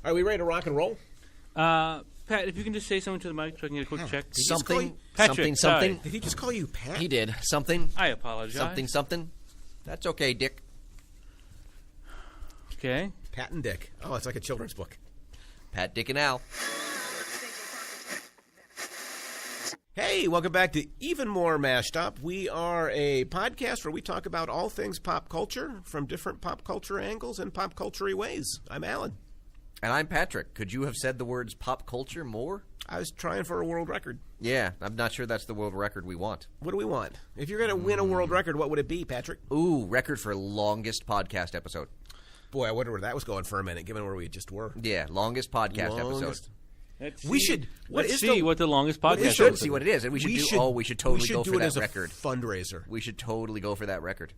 Are we ready to rock and roll? Pat, if you can just say something to the mic so I can get a quick check. Something. Patrick, Did he just call you Pat? He did. Something. I apologize. Something. That's okay, Dick. Okay. Pat and Dick. Oh, it's like a children's book. Pat, Dick, and Al. Hey, welcome back to Even More Mashed Up. We are a podcast where we talk about all things pop culture from different pop culture angles and pop culture-y ways. I'm Alan. And I'm Patrick. Could you have said the words pop culture more? I was trying for a world record. Yeah, I'm not sure that's the world record we want. What do we want? If you're going to win a world record, what would it be, Patrick? Ooh, record for longest podcast episode. Boy, I wonder where that was going for a minute, given where we just were. Yeah, longest podcast episode. Let's We see. should. Let's see what the longest podcast We is. should see what it is, and we should totally go for it that as a record. fundraiser. We should totally go for that record.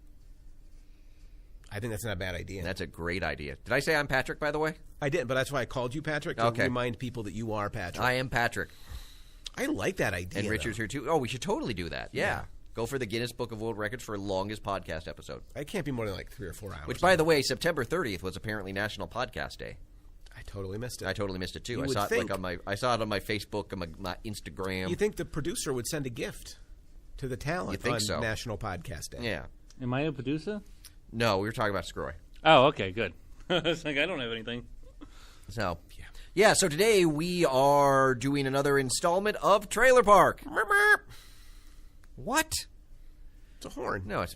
I think that's not a bad idea. That's a great idea. Did I say I'm Patrick, by the way? I didn't, but that's why I called you Patrick, to Okay. remind people that you are Patrick. I am Patrick. I like that idea. And Richard's here, too. Oh, we should totally do that. Yeah. Go for the Guinness Book of World Records for longest podcast episode. I can't be more than like 3 or 4 hours. Which, by the way, September 30th was apparently National Podcast Day. I totally missed it. I totally missed it, too. You I would saw it think. I saw it on my Facebook and my Instagram. You think the producer would send a gift to the talent You think on so? National Podcast Day? Yeah. Am I a producer? No, we were talking about Scroy. Oh, okay, good. It's like I don't have anything. So, yeah, so today we are doing another installment of Trailer Park. What? It's a horn. No, it's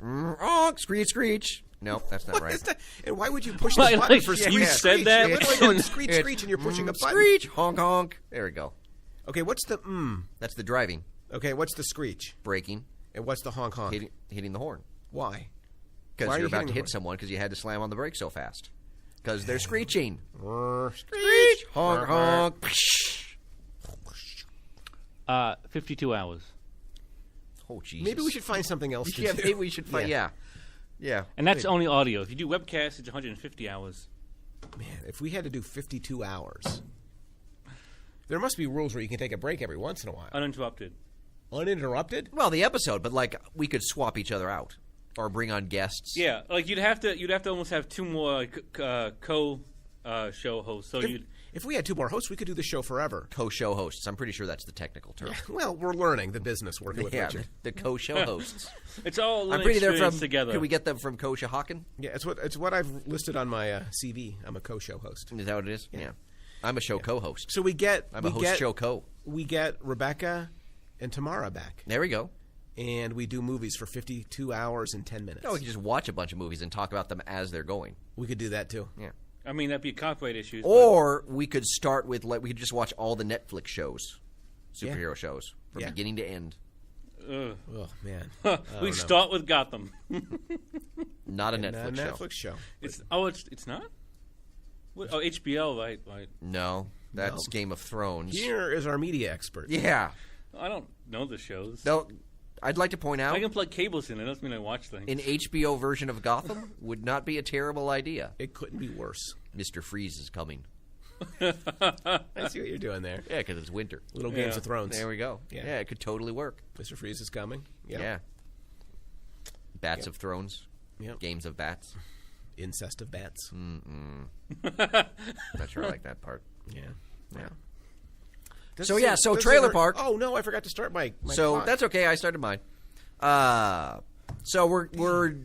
screech, screech. No, that's not right. And why would you push this Why, button like, for you screech? said screech? that? What am I doing? Screech, screech, and you're pushing a button. Screech, honk, honk. There we go. Okay, what's the That's the driving, Okay, what's the screech? braking, And what's the honk honk? hitting the horn. Why? Why Because are you're you about hitting to the hit horn? someone because you had to slam on the brake so fast. Because they're screeching. Screech, Honk, honk. 52 hours. Oh, Jesus. Maybe we should find something else to Yeah, do. maybe we should find, yeah. And that's only audio. If you do webcast, it's 150 hours. Man, if we had to do 52 hours, there must be rules where you can take a break every once in a while. Uninterrupted. Uninterrupted? Well, the episode, but like we could swap each other out or bring on guests. Yeah, like you'd have to almost have two more co show hosts. So If we had 2 more hosts, we could do the show forever. Co-show hosts. I'm pretty sure that's the technical term. Well, we're learning the business working with Yeah, Richard. the co-show hosts. it's all I'm pretty there from. together. Can we get them from Coshahawken? Yeah, it's what I've listed on my CV. I'm a co-show host. Is that what it is? Yeah. I'm a show co-host. So we get I'm a host show co. We get Rebecca and Tamara back, There we go. and we do movies for 52 hours and 10 minutes. No, we can just watch a bunch of movies and talk about them as they're going. We could do that too. Yeah. I mean, that'd be copyright issues. Or we could start with we could just watch all the Netflix shows, superhero shows from Yeah. beginning to end. Oh man, we start with Gotham. Not a And, Netflix show. Netflix show. It's not. What? Oh, HBO, right? No, that's Game of Thrones. Here is our media expert. Yeah. I don't know the shows. No, I'd like to point out I can plug cables in. It doesn't mean I watch things. an HBO version of Gotham would not be a terrible idea. It couldn't be worse. Mr. Freeze is coming. I see what you're doing there. Yeah, because it's winter. Little Games of Thrones. There we go. Yeah. Yeah, it could totally work. Mr. Freeze is coming. Yep. Yeah. Bats of Thrones. Yep. Games of Bats. Incest of bats. Not sure I like that part. Yeah. Yeah. Does So, it yeah, say- so does it Trailer ever- Park. Oh no, I forgot to start my So clock. that's okay. I started mine. So we're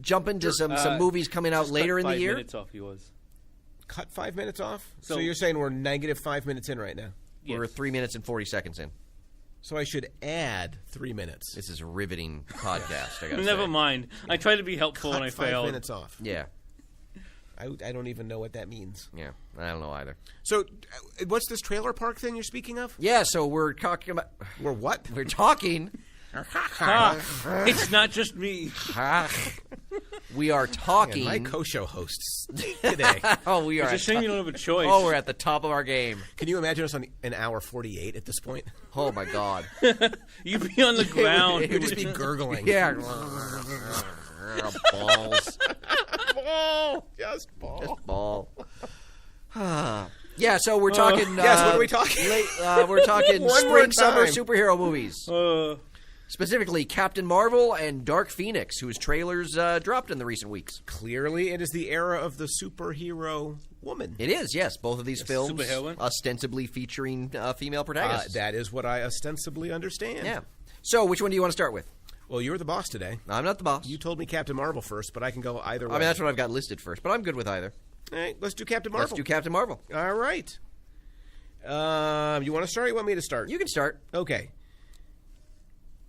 jumping to some movies coming out Just later cut in the 5 year. minutes off yours. cut 5 minutes off. So So- you're saying we're negative 5 minutes in right now. We're 3 minutes and 40 seconds in. So I should add 3 minutes. This is a riveting podcast. I gotta Never say. mind. I tried to be helpful Cut when I 5 failed. minutes off. Yeah, I don't even know what that means. yeah. I don't know either. So what's this trailer park thing you're speaking of? Yeah, so we're talking about. We're what? We're talking. It's not just me. We are talking. Man, my co-show hosts today. Oh, we are. It's a shame you don't have a choice. Oh, we're at the top of our game. Can you imagine us on an hour 48 at this point? Oh my God. You'd be on the ground. We'd just be gurgling. Yeah. Balls. Ball. Just ball. Just ball. Yeah, so we're talking. Yes, what are we talking? We're talking One more spring, summer time. superhero movies. Specifically, Captain Marvel and Dark Phoenix, whose trailers dropped in the recent weeks. Clearly, it is the era of the superhero woman. It is, yes. Both of these films superheroine. ostensibly featuring female protagonists. That is what I ostensibly understand. Yeah. So, which one do you want to start with? Well, you're the boss today. I'm not the boss. You told me Captain Marvel first, but I can go either way. I mean, that's what I've got listed first, but I'm good with either. All right, let's do Captain Marvel. Let's do Captain Marvel. All right. You want to start or you want me to start? You can start. Okay.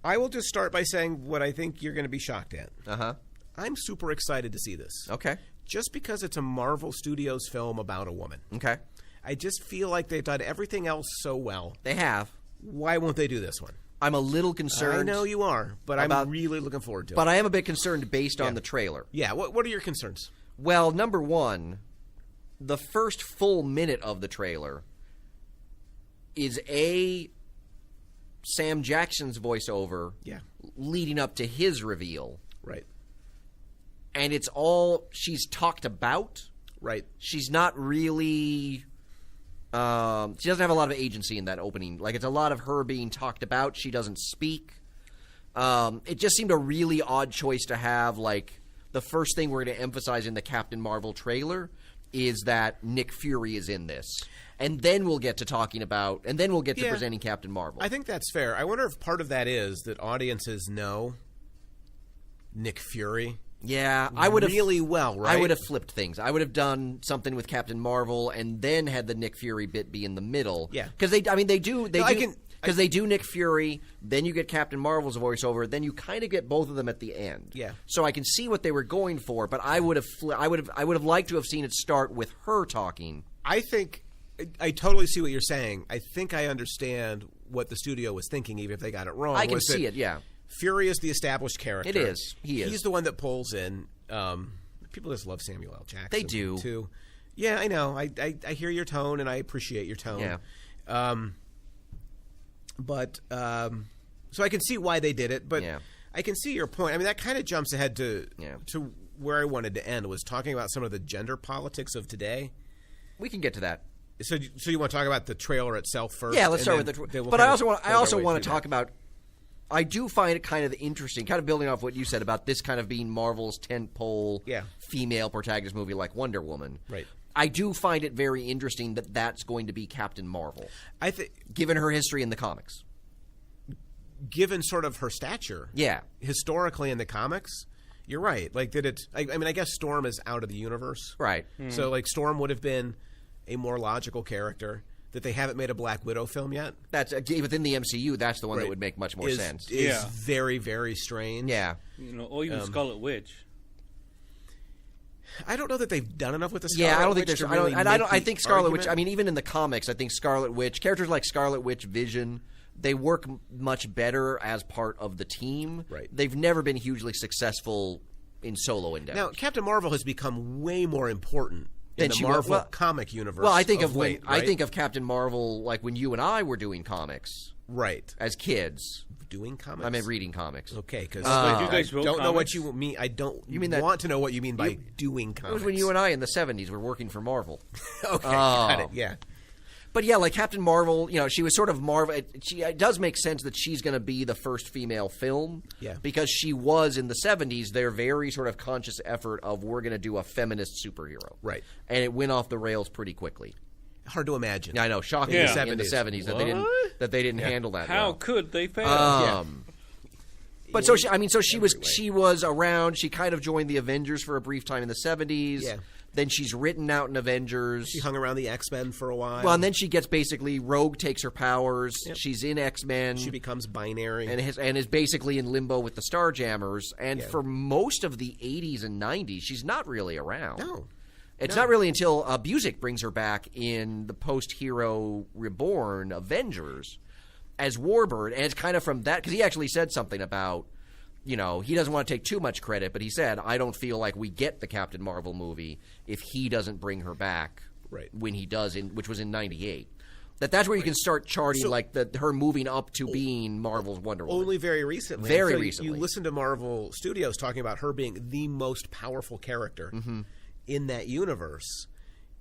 I will just start by saying what I think you're going to be shocked at. Uh-huh. I'm super excited to see this. Okay. Just because it's a Marvel Studios film about a woman. Okay. I just feel like they've done everything else so well. They have. Why won't they do this one? I'm a little concerned. I know you are, but I'm really looking forward to it. But I am a bit concerned based on the trailer. Yeah, what are your concerns? Well, number one, the first full minute of the trailer is Sam Jackson's voiceover leading up to his reveal. Right. And it's all she's talked about. Right. She's not really... she doesn't have a lot of agency in that opening. Like, it's a lot of her being talked about. She doesn't speak. It just seemed a really odd choice to have, like, the first thing we're going to emphasize in the Captain Marvel trailer is that Nick Fury is in this. And then we'll get to talking about, and then we'll get to presenting Captain Marvel. I think that's fair. I wonder if part of that is that audiences know Nick Fury. Yeah, I would have really well, right? I would have flipped things. I would have done something with Captain Marvel and then had the Nick Fury bit be in the middle. Yeah, because they do Nick Fury, then you get Captain Marvel's voiceover, then you kind of get both of them at the end. Yeah, so I can see what they were going for, but I would have liked to have seen it start with her talking. I totally see what you're saying. I think I understand what the studio was thinking, even if they got it wrong. I can see it. Yeah. Fury is the established character. It is. He is. He's the one that pulls in. People just love Samuel L. Jackson. They do. Too. Yeah, I know. I hear your tone, and I appreciate your tone. Yeah. So I can see why they did it, but yeah. I can see your point. I mean, that kind of jumps ahead to where I wanted to end, was talking about some of the gender politics of today. We can get to that. So you want to talk about the trailer itself first? Yeah, let's start with the trailer. But I also want to talk about... I do find it kind of interesting, kind of building off what you said about this kind of being Marvel's tentpole female protagonist movie like Wonder Woman. Right. I do find it very interesting that that's going to be Captain Marvel. I think, given her history in the comics. Given sort of her stature. Yeah. Historically in the comics, you're right. Like, I mean, I guess Storm is out of the universe. Right. So, like, Storm would have been a more logical character. That they haven't made a Black Widow film yet. That's within the MCU. That's the one that would make much more sense. Is very, very strange. Yeah, or even Scarlet Witch. I don't know that they've done enough with the Scarlet Witch. I don't think there's. I think Scarlet argument. Witch. I mean, even in the comics, I think Scarlet Witch characters like Scarlet Witch, Vision, they work much better as part of the team. Right. They've never been hugely successful in solo endeavors. Now, Captain Marvel has become way more important. In the Marvel comic universe. Well, I think of late, right? I think of Captain Marvel like when you and I were doing comics, right? As kids, doing comics. I mean, reading comics. Okay, because you guys don't wrote know what you mean. I don't. You mean want to know what you mean by doing comics? It was when you and I in the '70s were working for Marvel. Okay, got it. Yeah. But yeah, like Captain Marvel, she was sort of Marvel. It does make sense that she's going to be the first female film, because she was in the '70s. Their very sort of conscious effort of we're going to do a feminist superhero, right? And it went off the rails pretty quickly. Hard to imagine. Yeah, I know, shocking in the '70s that they didn't handle that. How well. could they fail? But she was around. She kind of joined the Avengers for a brief time in the '70s. Yeah. Then she's written out in Avengers. She hung around the X-Men for a while. Well, and then she gets basically Rogue takes her powers. Yep. She's in X-Men. She becomes binary. And is basically in limbo with the Starjammers. And for most of the 80s and 90s, she's not really around. No. It's not really until Busiek brings her back in the post-Hero Reborn Avengers as Warbird. And it's kind of from that, because he actually said something about, he doesn't want to take too much credit, but he said, I don't feel like we get the Captain Marvel movie if he doesn't bring her back when he does, which was in 98. That's where you can start charting her moving up to being Marvel's Wonder Woman. Only very recently. Very recently. You listen to Marvel Studios talking about her being the most powerful character in that universe,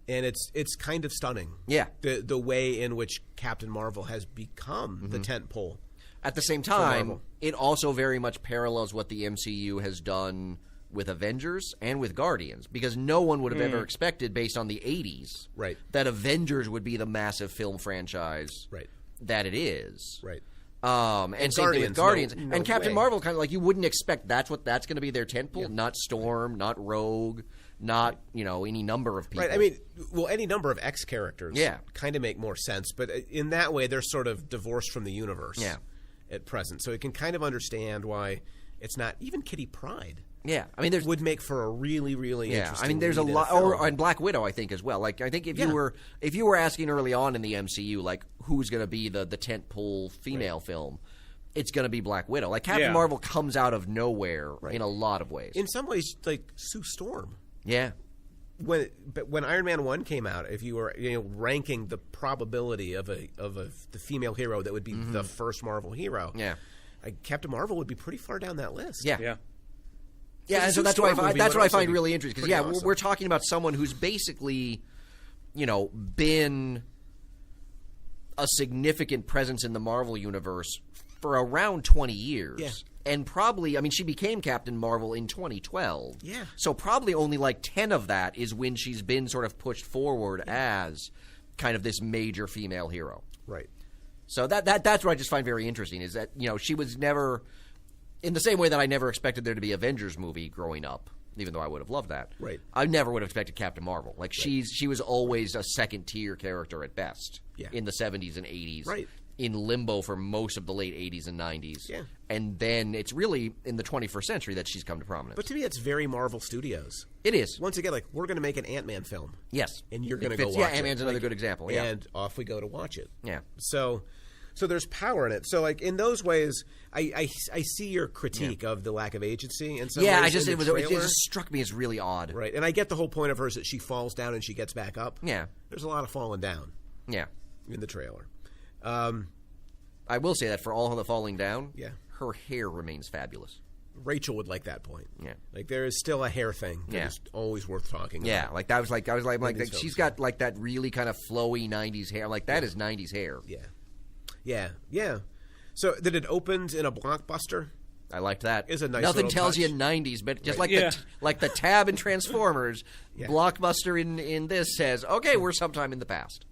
and it's kind of stunning. Yeah. The way in which Captain Marvel has become the tentpole. At the same time, it also very much parallels what the MCU has done with Avengers and with Guardians, because no one would have ever expected, based on the 80s, Right. that Avengers would be the massive film franchise Right. that it is. Right. And same thing with Guardians. no and Captain way. Marvel, kind of like, you wouldn't expect that's going to be their tentpole. Not Storm, not Rogue, not, any number of people. Right. I mean, well, any number of X characters Yeah. kind of make more sense, but in that way, they're sort of divorced from the universe at present. So you can kind of understand why it's not even Kitty Pryde. Yeah, I mean, there's Would make for a really, really interesting. I mean, there's a lead in lot, film. and Black Widow, I think, as well. Like, I think if you were asking early on in the MCU, like, who's going to be the tentpole female film, it's going to be Black Widow. Like, Captain Marvel comes out of nowhere in a lot of ways. In some ways, like Sue Storm. Yeah, When Iron Man 1 came out, if you were ranking the probability of the female hero that would be the first Marvel hero, Captain Marvel would be pretty far down that list. Yeah. Yeah, and so Sue that's what Storm movie I would find also really be interesting. Because pretty awesome. we're talking about someone who's basically, been a significant presence in the Marvel universe for around 20 years. Yeah. And probably, I mean, she became Captain Marvel in 2012. Yeah. So probably only like 10 of that is when she's been sort of pushed forward as kind of this major female hero. Right. So that's what I just find very interesting, is that, she was never, in the same way that I never expected there to be Avengers movie growing up, even though I would have loved that. Right. I never would have expected Captain Marvel. Like, she was always a second-tier character at best in the 70s and 80s. Right. In limbo for most of the late 80s and 90s. Yeah. And then it's really in the 21st century that she's come to prominence. But to me, it's very Marvel Studios. It is. Once again, like, we're going to make an Ant-Man film. Yes. And you're It going to go fits- watch yeah, it. Ant-Man's another good example. Yeah. And off we go to watch it. Yeah. So there's power in it. So, like, in those ways, I see your critique of the lack of agency in some ways in the it trailer. just struck me as really odd. Right. And I get the whole point of hers that she falls down and she gets back up. Yeah. There's a lot of falling down Yeah. in the trailer. I will say that for all of the falling down, her hair remains fabulous. Rachel would like that point. Yeah. Like, there is still a hair thing that is always worth talking Yeah, about. like that was like I was like these she's films, got like that really kind of flowy 90s hair. Like that is 90s hair. Yeah. So that it opened in a blockbuster. I liked that. Is a nice Nothing little tells touch. you 90s, but just Right. like the tab in Transformers, Yeah. Blockbuster in this says, okay, we're sometime in the past.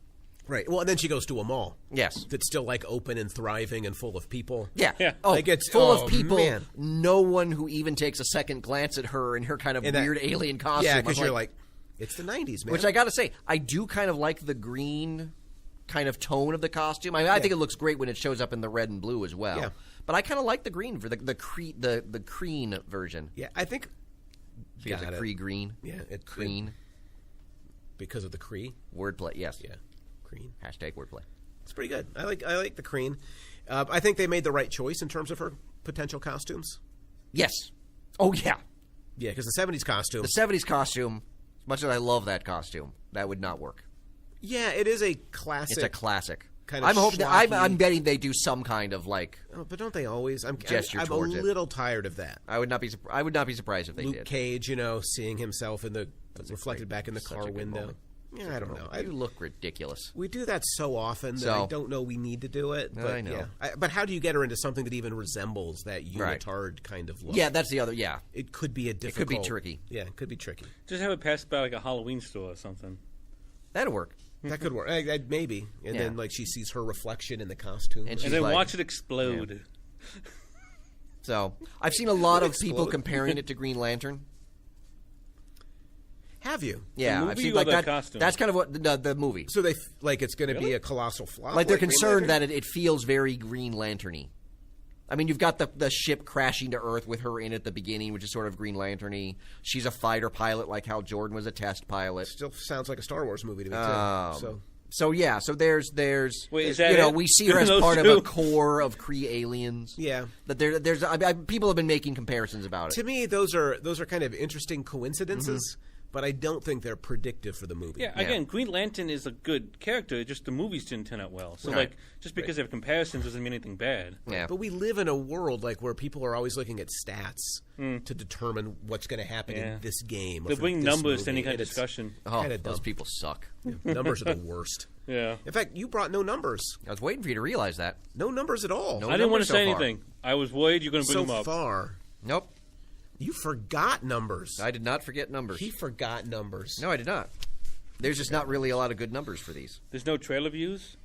Right. Well, and then she goes to a mall. Yes. That's still, like, open and thriving and full of people. Yeah. Yeah. Oh, Like, it's- full oh, of people. man. No one who even takes a second glance at her in her kind of And that- weird alien costume. Yeah, I'm because you're like, it's the 90s, man. which I got to say, I do kind of like the green kind of tone of the costume. I mean, I think it looks great when it shows up in the red and blue as well. Yeah. But I kind of like the green for the Kreen version. Yeah, I think... She has a Got it. Kree green. Yeah, it Kreen. Because of the Kree. Wordplay, yes. Yeah, Kreen. Hashtag wordplay. It's pretty good. I like the Kreen. I think they made the right choice in terms of her potential costumes. Yes. Oh, yeah. Yeah, because the 70s costume... The 70s costume, as much as I love that costume, that would not work. Yeah, it is a classic... It's a classic. Kind of I'm hoping. schlocky- I'm betting they do some kind of like. Oh, but don't they always? I'm Gesture I'm a towards it. little tired of that. I would not be surprised if they Luke did. Cage, seeing himself in the reflected back in the such a car good window. moment. Yeah, I don't know. You look ridiculous. We do that so often that I don't know we need to do it. But, I know. Yeah. But how do you get her into something that even resembles that unitard kind of look? Yeah, that's the other. Yeah, It could be a difficult... could be tricky. Yeah, it could be tricky. Just have it pass by like a Halloween store or something. that'd work. That could work. Maybe. And Yeah. then, like, she sees her reflection in the costume. And she's And then like- watch it explode. So I've seen a lot of Explode. people comparing it to Green Lantern. Have you? Yeah, movie I've seen or like the that. costume? That's kind of what the movie. So they like it's going to be Really? a colossal flop? Like they're Green concerned Lantern? that it feels very Green Lantern-y. I mean, you've got the ship crashing to Earth with her in at the beginning, which is sort of Green Lantern-y. She's a fighter pilot, like Hal Jordan was a test pilot. Still sounds like a Star Wars movie to me, too. So yeah, so there's Wait, is that you know it? we see her as Those part of a two? core of Kree aliens. Yeah. That there's people have been making comparisons about it. To me, those are kind of interesting coincidences, but I don't think they're predictive for the movie. Yeah, again, Green Lantern is a good character, just the movies didn't turn out well. So, Right. like, just because they have comparisons doesn't mean anything bad. Yeah. But we live in a world like where people are always looking at stats to determine what's going to happen in this game. Or They for bring this numbers movie, to any kind and of it's discussion. Oh, kinda those dumb. people suck. Numbers are the worst. Yeah. In fact, you brought no numbers. I was waiting for you to realize that. No numbers at all. No I didn't want numbers to say so far. anything. I was worried you're going to bring So them up. far. Nope. You forgot Numbers. I did not forget Numbers. He forgot Numbers. No, I did not. There's just not really a lot of good numbers for these. There's no trailer views?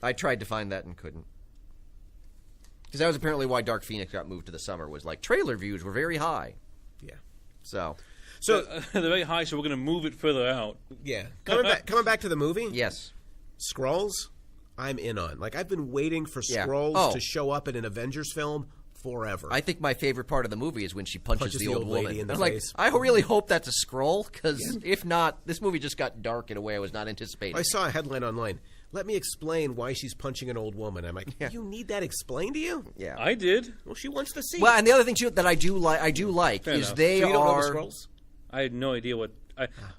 I tried to find that and couldn't. Because that was apparently why Dark Phoenix got moved to the summer, was like, trailer views were very high. Yeah. So they're very high, so we're going to move it further out. Yeah. Coming back to the movie? Yes. Skrulls, I'm in on. Like, I've been waiting for Skrulls to show up in an Avengers film forever. I think my favorite part of the movie is when she punches the old lady woman. in the face. I really hope that's a Skrull, because if not, this movie just got dark in a way I was not anticipating. I saw a headline online. Let me explain why she's punching an old woman. I'm like, you need that explained to you? Yeah, I did. Well, she wants to see. Well, and the other thing too that I do like Fair is enough. they so you don't are. know the Skrulls? I had no idea what.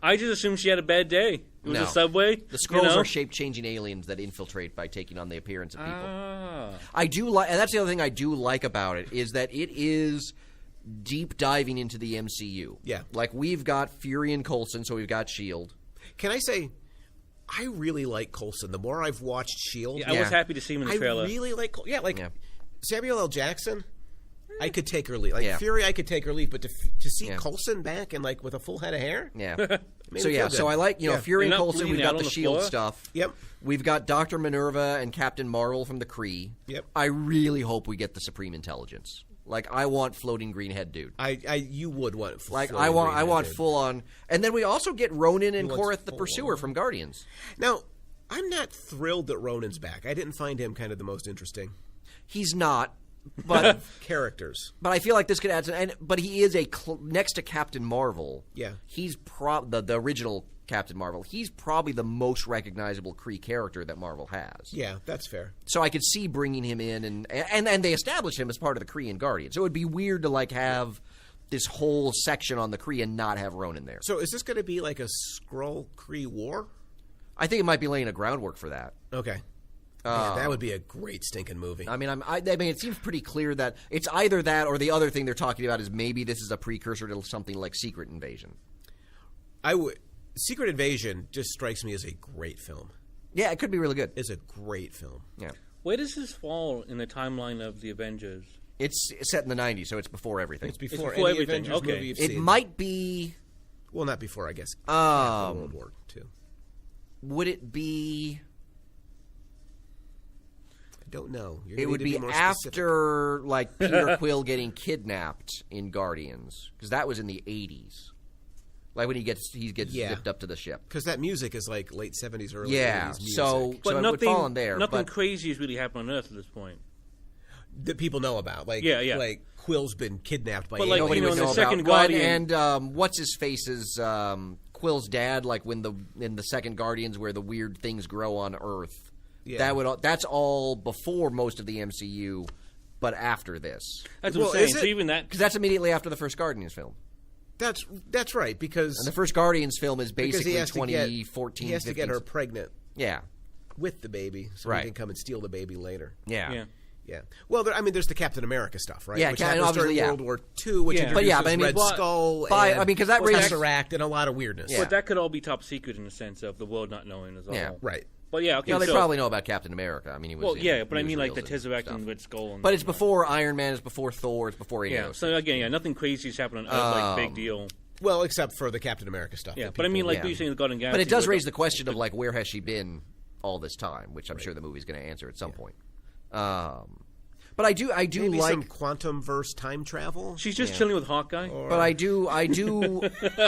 I just assumed she had a bad day. It was a subway. The Skrulls are shape-changing aliens that infiltrate by taking on the appearance of people. I do like, and that's the other thing I do like about it, is that it is deep diving into the MCU. Yeah. Like, we've got Fury and Coulson, so we've got S.H.I.E.L.D. Can I say, I really like Coulson. The more I've watched S.H.I.E.L.D. I was happy to see him in the trailer. I really like Coulson. Samuel L. Jackson, I could take or leave. Like, Fury, I could take or leave, but to see Coulson back and, like, with a full head of hair? Yeah. So I like, Fury and Coulson, we've got the S.H.I.E.L.D. stuff. Yep. We've got Dr. Minerva and Captain Marvel from the Kree. Yep. I really hope we get the Supreme Intelligence. Like, I want floating green head dude. You would want I want full on. And then we also get Ronan and Korath the Pursuer from Guardians. Now, I'm not thrilled that Ronan's back. I didn't find him kind of the most interesting. He's not. But characters. But I feel like this could add some. But he is next to Captain Marvel. Yeah. He's the original Captain Marvel. He's probably the most recognizable Kree character that Marvel has. Yeah, that's fair. So I could see bringing him in, and they established him as part of the Kree and Guardians. So it would be weird to like have this whole section on the Kree and not have Ronan there. So is this going to be like a Skrull Kree war? I think it might be laying a groundwork for that. Okay. Man, that would be a great stinking movie. I mean, it seems pretty clear that it's either that or the other thing they're talking about is maybe this is a precursor to something like Secret Invasion. Secret Invasion just strikes me as a great film. Yeah, it could be really good. It's a great film. Yeah. Where does this fall in the timeline of the Avengers? It's set in the 90s, so it's before everything. It's before any everything. Avengers movie you've seen. It might be... Well, not before, I guess. After World War II. Would it be... Don't know. It would be after, like, Peter Quill getting kidnapped in Guardians, because that was in the 80s. Like when he gets zipped up to the ship. Because that music is like late 70s, early 80s music. So it would fall in there. Nothing crazy has really happened on Earth at this point. That people know about. Like, like Quill's been kidnapped by aliens. Nobody would know the second about. Guardian. And what's-his-face's Quill's dad, like when in the second Guardians where the weird things grow on Earth. Yeah. That's all before most of the MCU, but after this. That's what I'm saying. So even that, because that's immediately after the first Guardians film. That's right, because and the first Guardians film is basically 2014. He has to get her pregnant. Yeah, with the baby, so he can come and steal the baby later. Yeah. Well, there's the Captain America stuff, right? Yeah, which happens during World War II, which introduces Red Skull, because that raises Tesseract and a lot of weirdness. Yeah. But that could all be top secret in the sense of the world not knowing as well. Yeah, right. But okay. They probably know about Captain America. I mean, he was. But I mean, like the Tesseract and Red Skull. But it's before Iron Man. It's before Thor. It's before any of those. So again, nothing crazy is happening on Earth, like big deal. Well, except for the Captain America stuff. Yeah, but I mean, like you're saying, the Golden Galaxy. But it does raise the question of like, where has she been all this time? Which I'm sure the movie's going to answer at some point. But I do maybe like some quantum verse time travel. She's just chilling with Hawkeye. But I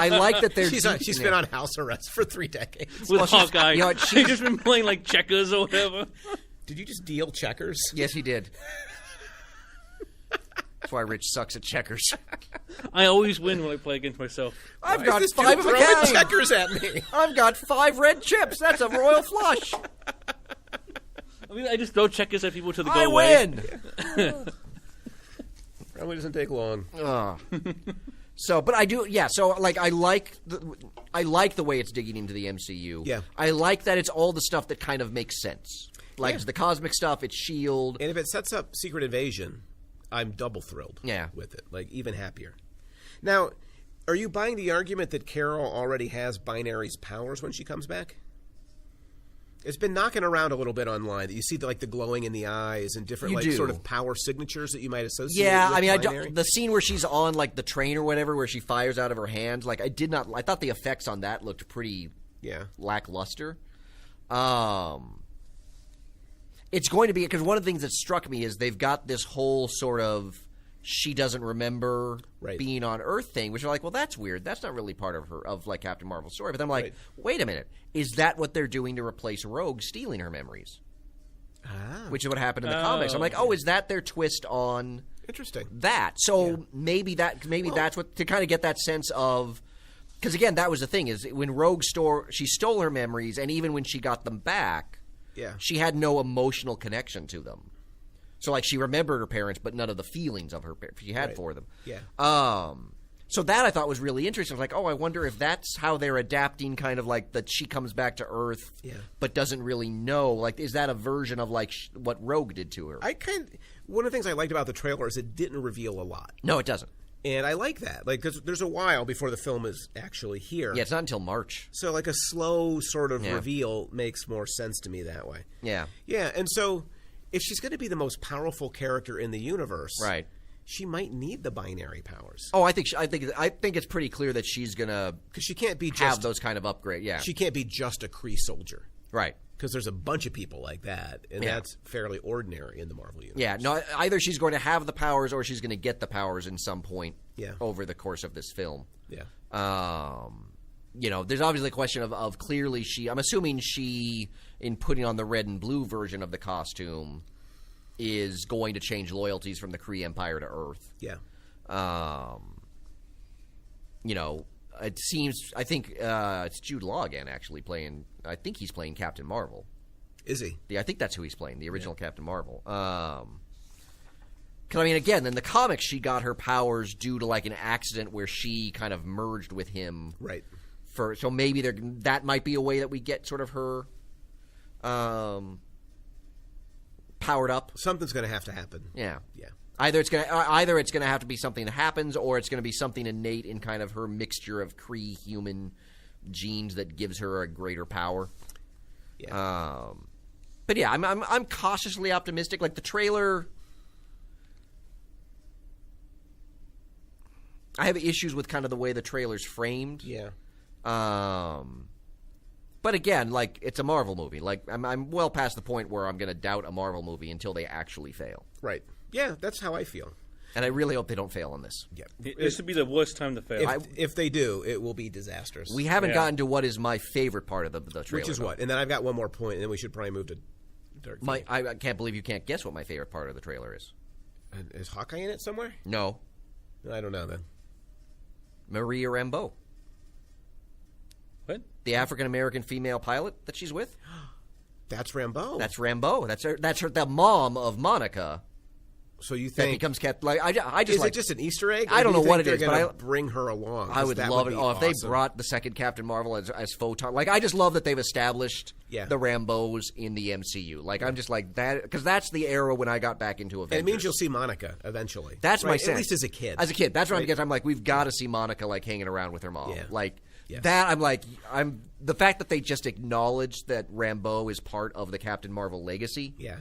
like that they're. She's been on house arrest for 3 decades with Hawkeye. She's just been playing like checkers or whatever. Did you just deal checkers? Yes, he did. That's why Rich sucks at checkers. I always win when I play against myself. I've got 5 of a kind. Checkers at me. I've got 5 red chips. That's a royal flush. I mean, I just throw checkers at people to the go I away. win. Probably doesn't take long. So, but I do, So, like, I like the way it's digging into the MCU. Yeah, I like that it's all the stuff that kind of makes sense. Like the cosmic stuff, it's S.H.I.E.L.D. And if it sets up Secret Invasion, I'm double thrilled. Yeah, with it, like even happier. Now, are you buying the argument that Carol already has Binary's powers when she comes back? It's been knocking around a little bit online that you see the glowing in the eyes and different sort of power signatures that you might associate. Yeah, with I mean, binary. the scene where she's on the train or whatever, where she fires out of her hands, I thought the effects on that looked pretty lackluster. It's going to be because one of the things that struck me is they've got this whole sort of she doesn't remember being on Earth thing, which are well, that's weird. That's not really part of Captain Marvel's story. But I'm like, wait a minute, is that what they're doing to replace Rogue stealing her memories? Which is what happened in the comics. I'm like, is that their twist on that? So maybe that's what to kind of get that sense of. Because again, that was the thing is when Rogue she stole her memories, and even when she got them back, she had no emotional connection to them. So she remembered her parents, but none of the feelings of her she had for them. Yeah. So that I thought was really interesting. I was I wonder if that's how they're adapting, kind of that she comes back to Earth, but doesn't really know. Is that a version of what Rogue did to her? One of the things I liked about the trailer is it didn't reveal a lot. No, it doesn't. And I like that, because there's a while before the film is actually here. Yeah, it's not until March. So a slow sort of reveal makes more sense to me that way. Yeah. Yeah, and so if she's going to be the most powerful character in the universe, she might need the binary powers. Oh, I think it's pretty clear that she's gonna because she can't be have those kind of upgrades. Yeah, she can't be just a Kree soldier, right? Because there's a bunch of people like that, and that's fairly ordinary in the Marvel universe. Yeah, no, either she's going to have the powers or she's going to get the powers in some point over the course of this film. Yeah. There's obviously a question of clearly I'm assuming she, in putting on the red and blue version of the costume, is going to change loyalties from the Kree Empire to Earth. Yeah. It seems, I think it's Jude Law again, actually playing, I think he's playing Captain Marvel. Is he? Yeah, I think that's who he's playing, the original Captain Marvel. Because, again, in the comics, she got her powers due to, an accident where she kind of merged with him. Right. So maybe that might be a way that we get sort of her powered up. Something's going to have to happen. Yeah. Yeah. Either it's gonna have to be something that happens, or it's gonna be something innate in kind of her mixture of Kree human genes that gives her a greater power. Yeah. But yeah, I'm cautiously optimistic. The trailer, I have issues with kind of the way the trailer's framed. Yeah. But again, it's a Marvel movie. I'm well past the point where I'm gonna doubt a Marvel movie until they actually fail. Right. Yeah, that's how I feel. And I really hope they don't fail on this. Yeah. This would be the worst time to fail. If they do, it will be disastrous. We haven't gotten to what is my favorite part of the trailer. Which is what? And then I've got one more point, and then we should probably move to Dark Phoenix. I can't believe you can't guess what my favorite part of the trailer is. Is Hawkeye in it somewhere? No. I don't know, then. Maria Rambeau. What? The African-American female pilot that she's with? That's Rambeau. That's Rambeau. That's her, the mom of Monica. So you think that becomes kept I just is it just an Easter egg? I don't know what it is, but I bring her along. I would love it. If they brought the second Captain Marvel as photon, I just love that they've established the Rambeaus in the MCU. I'm just that because that's the era when I got back into Avengers. And it means you'll see Monica eventually. That's my sense. At least as a kid. As a kid, that's what I'm getting. I'm we've got to see Monica hanging around with her mom. Yeah. That I'm the fact that they just acknowledged that Rambeau is part of the Captain Marvel legacy. Yeah.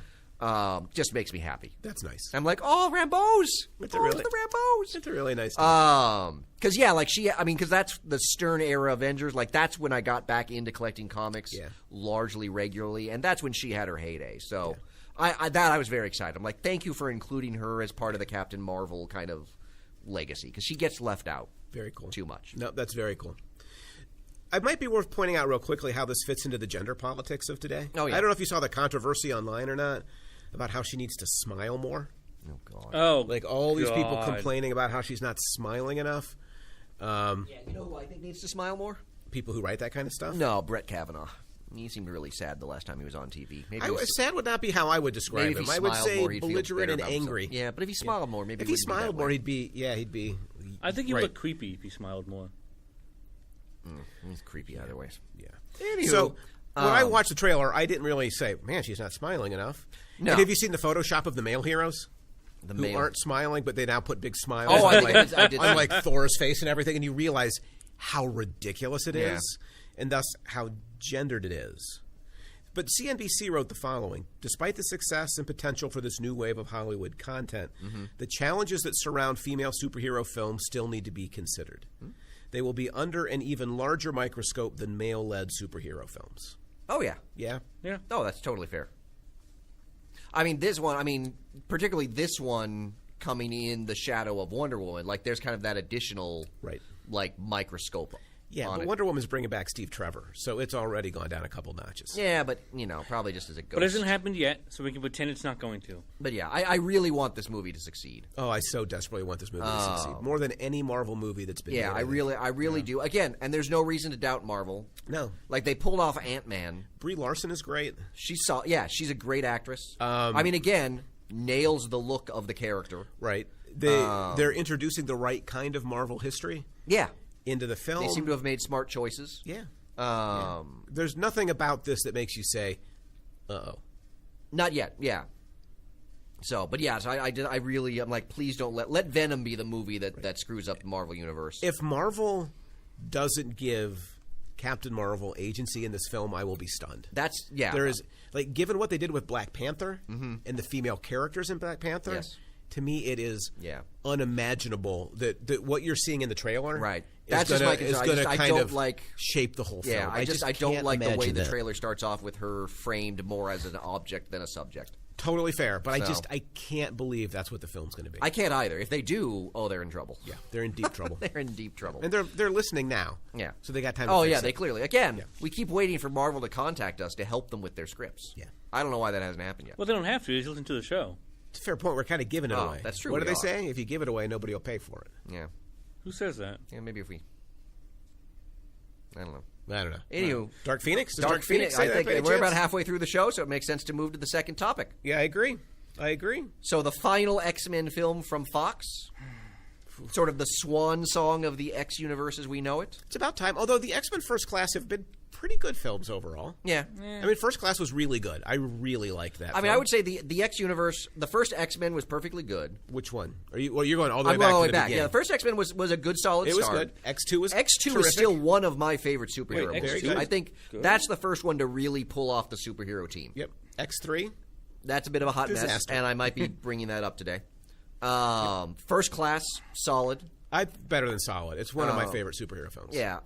Just makes me happy. That's nice. I'm Rambeaus. The Rambeaus. It's a really nice. Because because that's the Stern era Avengers. That's when I got back into collecting comics largely regularly, and that's when she had her heyday. So I was very excited. I'm thank you for including her as part of the Captain Marvel kind of legacy because she gets left out. Very cool. Too much. No, that's very cool. It might be worth pointing out real quickly how this fits into the gender politics of today. Oh, yeah. I don't know if you saw the controversy online or not about how she needs to smile more. Oh, God. Oh, all these people complaining about how she's not smiling enough. You know who I think needs to smile more? People who write that kind of stuff? No, Brett Kavanaugh. He seemed really sad the last time he was on TV. Sad would not be how I would describe him. I would say more, belligerent and angry. Yeah, but if he smiled more, maybe if he smiled more, he'd be. I think he would look creepy if he smiled more. He's creepy either way. Yeah. Anywho, so when I watched the trailer, I didn't really say, "Man, she's not smiling enough." No. And have you seen the Photoshop of the male heroes? Who aren't smiling, but they now put big smiles on Thor's face and everything, and you realize how ridiculous it is, and thus how gendered it is. But CNBC wrote the following. Despite the success and potential for this new wave of Hollywood content, the challenges that surround female superhero films still need to be considered. They will be under an even larger microscope than male-led superhero films. Oh, yeah. Yeah? Yeah. Oh, that's totally fair. I mean, particularly this one coming in the shadow of Wonder Woman, like there's kind of that additional like microscope. Yeah, but Wonder Woman's bringing back Steve Trevor, so it's already gone down a couple notches. Yeah, but probably just as it goes. But it hasn't happened yet, so we can pretend it's not going to. But yeah, I really want this movie to succeed. Oh, I so desperately want this movie to succeed more than any Marvel movie that's been. Yeah, I really do. Again, and there's no reason to doubt Marvel. No, like they pulled off Ant-Man. Brie Larson is great. She's a great actress. I mean, again, nails the look of the character. Right. They're introducing the right kind of Marvel history. Yeah. Into the film. They seem to have made smart choices. Yeah. There's nothing about this that makes you say, uh-oh. Not yet, yeah. So, but yeah, so I'm like, please don't let Venom be the movie that screws up the Marvel Universe. If Marvel doesn't give Captain Marvel agency in this film, I will be stunned. There is, like, given what they did with Black Panther and the female characters in Black Panther, to me it is unimaginable that what you're seeing in the trailer that's just my concern. Is going to kind of like shape the whole film. Yeah, I don't like the way the that. trailer starts off with her framed more as an object than a subject. Totally fair, but I can't believe that's what the film's going to be. I can't either. If they do, they're in trouble. Yeah, they're in deep trouble. They're in deep trouble. And they're listening now. Yeah. So they got time to fix it. They clearly. Again, we keep waiting for Marvel to contact us to help them with their scripts. Yeah. I don't know why that hasn't happened yet. Well, they don't have to. Just listen to the show. It's a fair point. We're kind of giving it away. That's true. What do they say? If you give it away, nobody will pay for it. Yeah. Who says that? Yeah, maybe if we... I don't know. Anywho, Dark Phoenix? Dark Phoenix. I think we're about halfway through the show, so it makes sense to move to the second topic. Yeah, I agree. So the final X-Men film from Fox, sort of the swan song of the X universe as we know it. It's about time. Although the X-Men First Class have been pretty good films overall. Yeah. I mean, First Class was really good. I really liked that. I mean, I would say the X universe, the first X-Men was perfectly good. Which one? You're going all the way back? I'm going all to the way back. beginning. Yeah, the first X-Men was a good solid start. It was start. good. X2 was X2 is still one of my favorite superhero movies. X2? I think that's the first one to really pull off the superhero team. Yep. X3? That's a bit of a hot mess, and I might be bringing that up today. First Class, solid. Better than solid. It's one of my favorite superhero films. Yeah.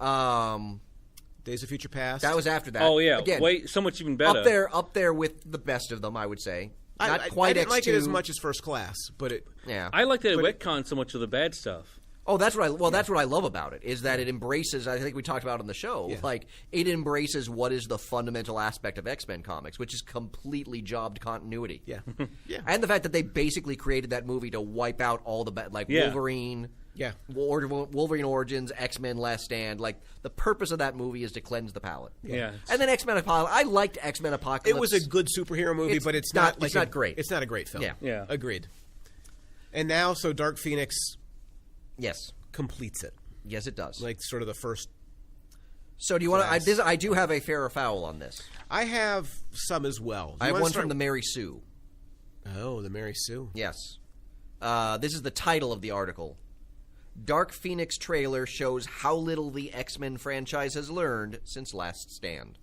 Days of Future Past. That was after that. Oh yeah, again, so much even better. Up there with the best of them, I would say. Not quite. I didn't X2. like it as much as First Class, but it. Yeah. I like that it retconned so much of the bad stuff. Oh, that's what I love about it is that it embraces. I think we talked about on the show. Yeah. Like it embraces what is the fundamental aspect of X-Men comics, which is completely jobbed continuity. Yeah. Yeah. And the fact that they basically created that movie to wipe out all the Wolverine. Yeah. Wolverine Origins, X-Men Last Stand. Like, the purpose of that movie is to cleanse the palate. Yeah. And then X-Men Apocalypse. I liked X-Men Apocalypse. It was a good superhero movie, but it's not great. It's not a great film. Yeah. Agreed. And now, so Dark Phoenix yes, completes it. Yes, it does. Like, sort of the first... So do you want to... I do have a fair or foul on this. I have some as well. I have one from the Mary Sue. Oh, the Mary Sue. Yes. This is the title of the article. Dark Phoenix trailer shows how little the X-Men franchise has learned since Last Stand.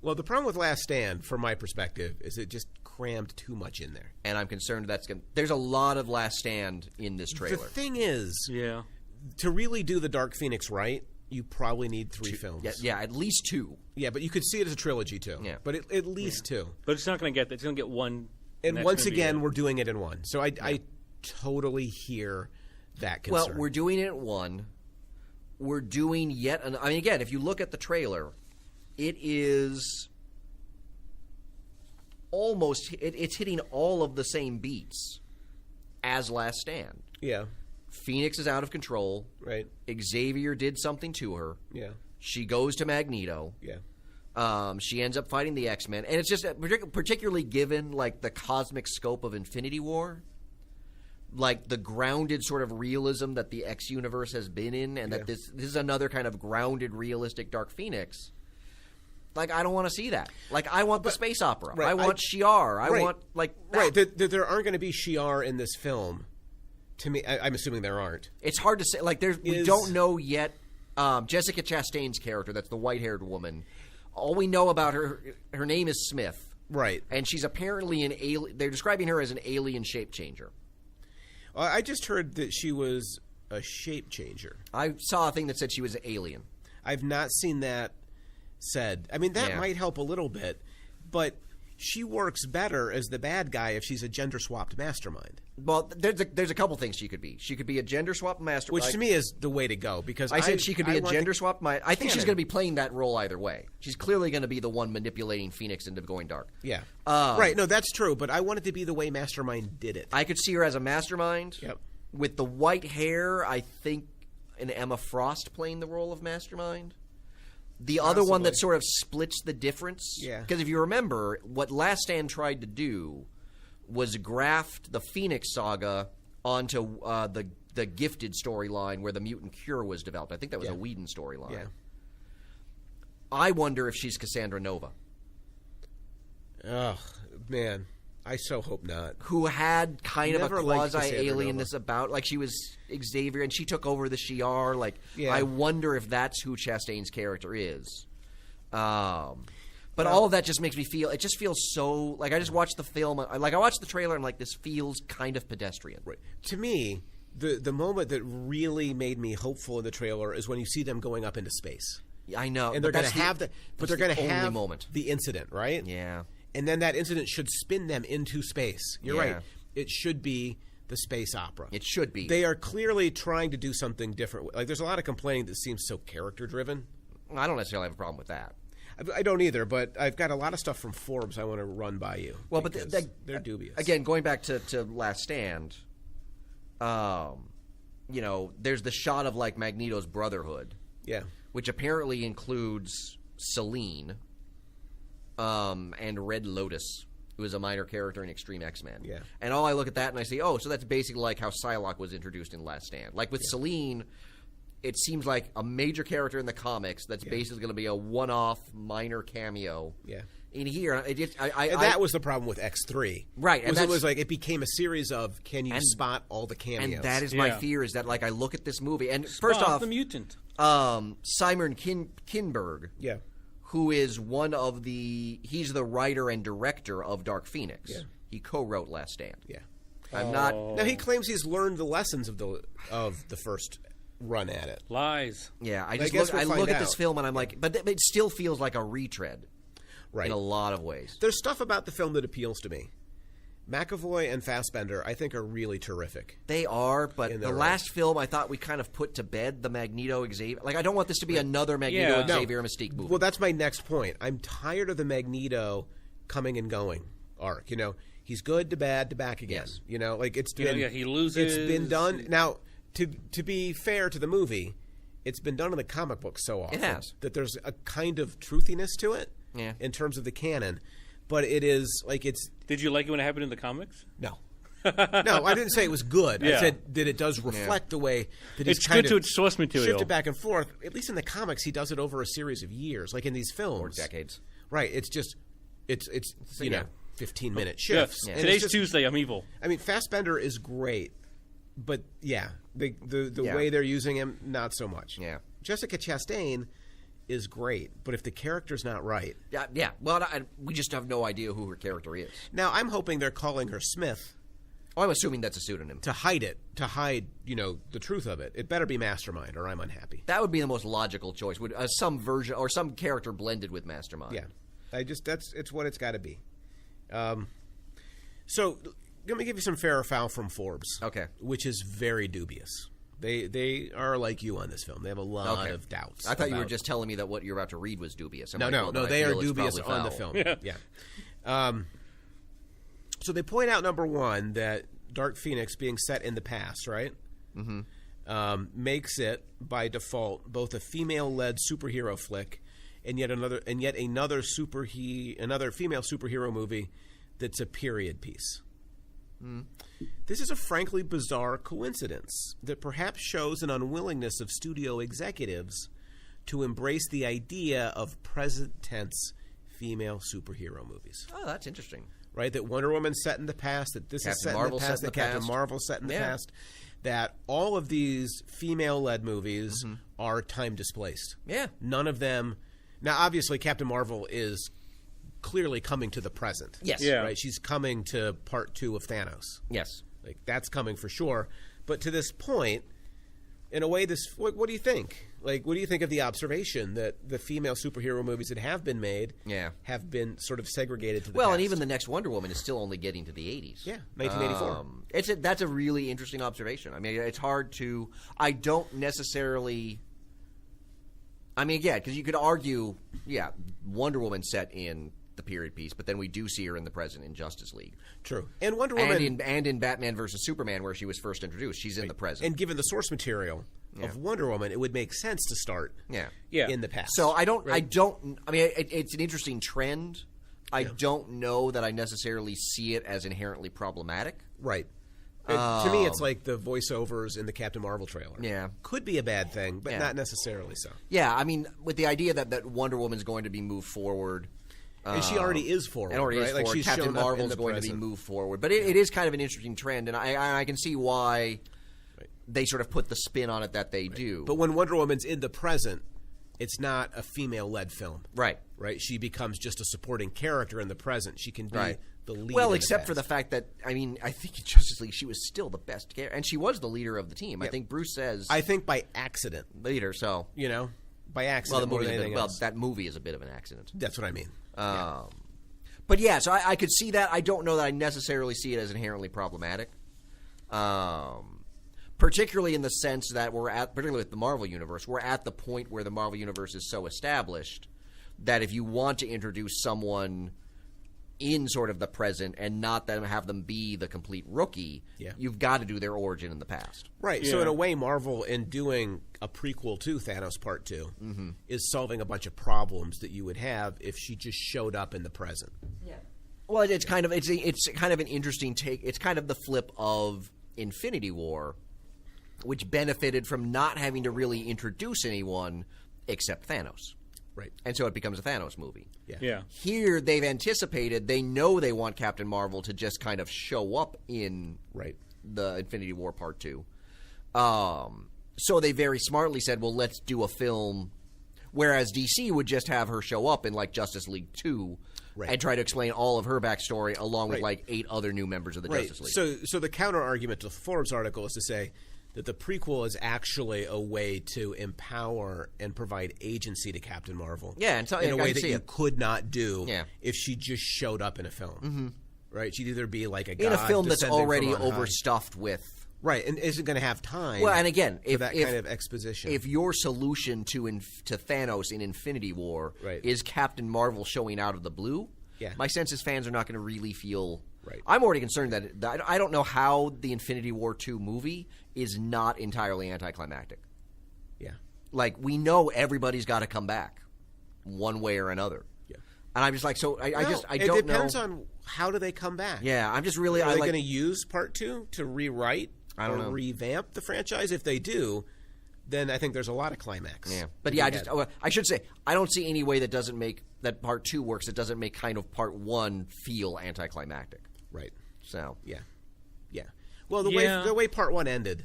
Well, the problem with Last Stand, from my perspective, is it just crammed too much in there. And I'm concerned there's a lot of Last Stand in this trailer. The thing is, to really do the Dark Phoenix right, you probably need 3 films. Yeah, at least 2. Yeah, but you could see it as a trilogy, too. Yeah. But at least 2. But it's not going to get that. It's going to get one. And once again, we're doing it in one. So I totally hear that concern. Well, we're doing it in one. We're doing I mean, again, if you look at the trailer, it is almost... It's hitting all of the same beats as Last Stand. Yeah. Phoenix is out of control. Right. Xavier did something to her. Yeah. She goes to Magneto. Yeah. She ends up fighting the X-Men. And it's just particularly given, like, the cosmic scope of Infinity War, like, the grounded sort of realism that the X universe has been in, and that this is another kind of grounded, realistic Dark Phoenix. Like, I don't want to see that. Like, I want the space opera. Right, I want Shi'ar. I want, like... Right, there aren't going to be Shi'ar in this film. To me, I'm assuming there aren't. It's hard to say. Like, we don't know yet. Jessica Chastain's character, that's the white-haired woman, All we know about her name is Smith. Right. And she's apparently an alien. They're describing her as an alien shape changer. I just heard that she was a shape changer. I saw a thing that said she was an alien. I've not seen that said. I mean, that Yeah. might help a little bit, but she works better as the bad guy if she's a gender-swapped mastermind. Well, there's a couple things she could be. She could be a gender-swapped mastermind. Which to me is the way to go, because I said she could be a gender-swapped. I think she's canon. going to be playing that role either way. She's clearly going to be the one manipulating Phoenix into going dark. Yeah. Right, no, that's true, but I want it to be the way Mastermind did it. I could see her as a mastermind. Yep. With the white hair, I think an Emma Frost playing the role of Mastermind. The other one that sort of splits the difference. Yeah. Because if you remember, what Last Stand tried to do was graft the Phoenix saga onto the Gifted storyline where the mutant cure was developed. I think that was a Whedon storyline. Yeah. I wonder if she's Cassandra Nova. Oh, man. I so hope not. Who had kind Never of a liked quasi-alienness about, like she was Xavier, and she took over the Shi'ar. Like, I wonder if that's who Chastain's character is. But all of that just makes me feel, it just feels so, like I just watched the film, like I watched the trailer, and like this feels kind of pedestrian. Right. To me, the moment that really made me hopeful in the trailer is when you see them going up into space. I know. And they're going to have they're going to have moment. The incident, right? Yeah. And then that incident should spin them into space. You're Yeah. right. It should be the space opera. It should be. They are clearly trying to do something different. Like, there's a lot of complaining that seems so character-driven. I don't necessarily have a problem with that. I don't either, but I've got a lot of stuff from Forbes I want to run by you. Well, but they're dubious. Again, going back to Last Stand, you know, there's the shot of like Magneto's Brotherhood, which apparently includes Selene, and Red Lotus, who is a minor character in Extreme X-Men. Yeah. And all I look at that and I say, oh, so that's basically like how Psylocke was introduced in Last Stand. Like with Selene, it seems like a major character in the comics that's basically going to be a one-off minor cameo. Yeah. In here, that was the problem with X3. Right. And it was like it became a series of can you spot all the cameos? And that is my fear, is that like I look at this movie, and Spot first off, the mutant. Simon Kinberg, who is he's the writer and director of Dark Phoenix. Yeah. He co-wrote Last Stand. Yeah. I'm not. Now he claims he's learned the lessons of the first run at it. Lies. Yeah, I look at this film and I'm like, but it still feels like a retread. Right. In a lot of ways. There's stuff about the film that appeals to me. McAvoy and Fassbender, I think, are really terrific. They are, but the last film I thought we kind of put to bed the Magneto Xavier. Like, I don't want this to be another Magneto Xavier Mystique movie. Well, that's my next point. I'm tired of the Magneto coming and going arc. You know, he's good to bad to back again. Yes. You know, like it's been he loses. It's been done now. To be fair to the movie, it's been done in the comic book so often that there's a kind of truthiness to it. Yeah. In terms of the canon, but it is like it's. Did you like it when it happened in the comics? No, no, I didn't say it was good. I said that it does reflect the way that it's good to its source material. Shifted back and forth. At least in the comics, he does it over a series of years, like in these films or decades. Right. It's just it's 15-minute shifts. Yeah. Today's Tuesday. I'm evil. I mean, Fassbender is great, but the way they're using him, not so much. Yeah. Jessica Chastain is great, but if the character's not right... Yeah. Well, we just have no idea who her character is. Now, I'm hoping they're calling her Smith. Oh, I'm assuming that's a pseudonym. To hide, the truth of it. It better be Mastermind, or I'm unhappy. That would be the most logical choice. Would some version or some character blended with Mastermind. Yeah. It's what it's got to be. So, let me give you some fair or foul from Forbes. Okay. Which is very dubious. They are like you on this film. They have a lot of doubts. I thought you were just telling me that what you're about to read was dubious. No. They are dubious on the film. Yeah. So they point out, number one, that Dark Phoenix being set in the past, right? Mm-hmm. Makes it by default both a female-led superhero flick and yet another female superhero movie that's a period piece. This is a frankly bizarre coincidence that perhaps shows an unwillingness of studio executives to embrace the idea of present tense female superhero movies. Oh, that's interesting. Right? That Wonder Woman's set in the past, that this is set in the past, that Captain Marvel's set in the past, that all of these female-led movies are time displaced. Yeah. None of them... Now, obviously, Captain Marvel is clearly coming to the present. Yes. Yeah. Right? She's coming to part 2 of Thanos. Yes. Like, that's coming for sure. But to this point, in a way, what do you think? Like, what do you think of the observation that the female superhero movies that have been made have been sort of segregated to the past? And even the next Wonder Woman is still only getting to the 80s. Yeah, 1984. That's a really interesting observation. I mean, it's hard to... I don't necessarily... I mean, yeah, because you could argue, Wonder Woman set in the period piece, but then we do see her in the present in Justice League. True. And Wonder Woman... And in Batman versus Superman, where she was first introduced, she's in the present. And given the source material of Wonder Woman, it would make sense to start in the past. So I don't... I mean, it's an interesting trend. I don't know that I necessarily see it as inherently problematic. Right. To me, it's like the voiceovers in the Captain Marvel trailer. Yeah. Could be a bad thing, but not necessarily so. Yeah, I mean, with the idea that Wonder Woman's going to be moved forward... And she already is forward. And already is forward. Like she's Captain Marvel's going to be moved forward. But it is kind of an interesting trend, and I can see why they sort of put the spin on it that they do. But when Wonder Woman's in the present, it's not a female-led film. Right. Right? She becomes just a supporting character in the present. She can be the lead. Well, except for the fact that, I mean, I think in Justice League she was still the best character. And she was the leader of the team. I think Bruce says... I think by accident. Leader, so... You know? By accident more than anything else. That movie is a bit of an accident. That's what I mean. But yeah, so I could see that. I don't know that I necessarily see it as inherently problematic. Particularly in the sense that particularly with the Marvel Universe, we're at the point where the Marvel Universe is so established that if you want to introduce someone in sort of the present and not have them be the complete rookie, you've got to do their origin in the past. Right. Yeah. So in a way, Marvel, in doing a prequel to Thanos Part 2, is solving a bunch of problems that you would have if she just showed up in the present. Yeah. Well, it's kind of an interesting take. It's kind of the flip of Infinity War, which benefited from not having to really introduce anyone except Thanos. Right. And so it becomes a Thanos movie. Yeah. Here, they've anticipated, they know they want Captain Marvel to just kind of show up in the Infinity War Part 2. So they very smartly said, well, let's do a film, whereas DC would just have her show up in, like, Justice League 2 and try to explain all of her backstory along with, like, 8 other new members of the Justice League. So the counter-argument to the Forbes article is to say that the prequel is actually a way to empower and provide agency to Captain Marvel. Yeah, and in a way that you could not do Yeah. if she just showed up in a film. Right? She'd either be like a god in a film that's descending already from on high. overstuffed with... Right, and isn't going to have time Well, and again, for that kind of exposition. If your solution to Thanos in Infinity War is Captain Marvel showing out of the blue, my sense is fans are not going to really feel... Right. I'm already concerned that I don't know how the Infinity War 2 movie is not entirely anticlimactic. Yeah. Like, we know everybody's got to come back one way or another. Yeah. And I'm just like, so I don't know. It depends on how do they come back. Yeah, I'm just really... Are they going to use Part 2 to rewrite or revamp the franchise? If they do, then I think there's a lot of climax. Yeah. But yeah, I should say, I don't see any way that doesn't make... that Part 2 works that doesn't make kind of Part 1 feel anticlimactic. Right. So yeah. Well, the way Part 1 ended,